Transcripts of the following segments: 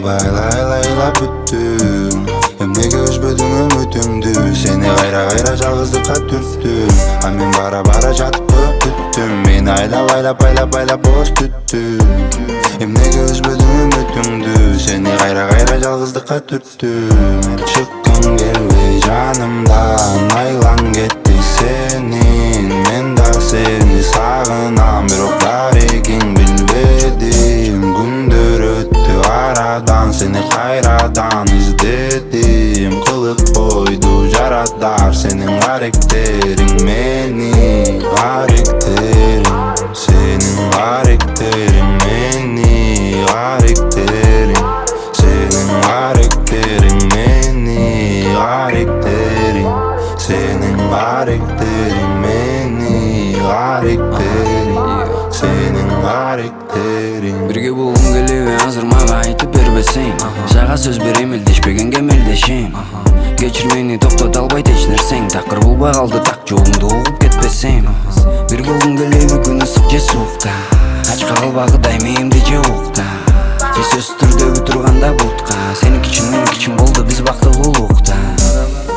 Laylay büttüm Emnege üzbödüm ömütümdü Seni gayra жалгыздыкка түрттүм А мен бара жатып бүттүм Мени aylap боз түттүм Эмнеге üzбөдүм үмүтүңдү Сени гайра жалгыздыкка түрттүм Чыккың келбей жанымдан Айлан кетти сенин Мен да сени сагынам Бирок бар экин билбедим Күндөр өттү арадан Сени кайрадан издедим Кылып койду жарадар Сенин аректериң мени Аректериң Сенин аректериң мени Аректериң Сенин аректериң мени Аректериң Сенин аректериң мени Аректериң Сенин аректериң Бирге болгум келеби азыр мага айтып бербесең Сага сөз берем элдешпегенге мелдешем Кечир мени токтото албайт эч нерсең Такыр болбой калды так жолуңду угуп кетпесем Бир болгум келеби күнү ысык же суукта Ачка калбагыдай мээмди же укта Же сөзсүз түрдө бүтүрганда бутка Сеники үчүн меники үчүн болду биз бактылуулукта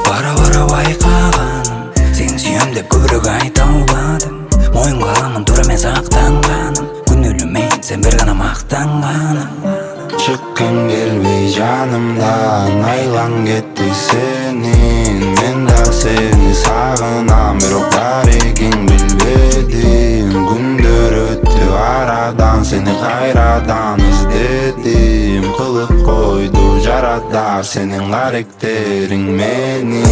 Бара байкаганым Сени сүйөм деп көбүрөөк айта албадым Моюнга аламын туура эмес актанганым Күнөөлүү мен сен бир гана мактанганым Чыккың келбей жанымдан Айлан кетти сенин Мен да сени сагынам Бирок бар экин билбедим Күндөр өттү арадан Сени кайрадан издедим Кылып койду жарадар Сенин аректериң мени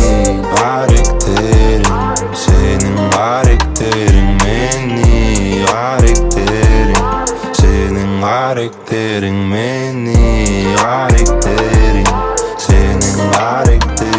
Аректериң Сенин аректериң мени Аректериң Сенин аректериң мени Аректериң Сенин аректериң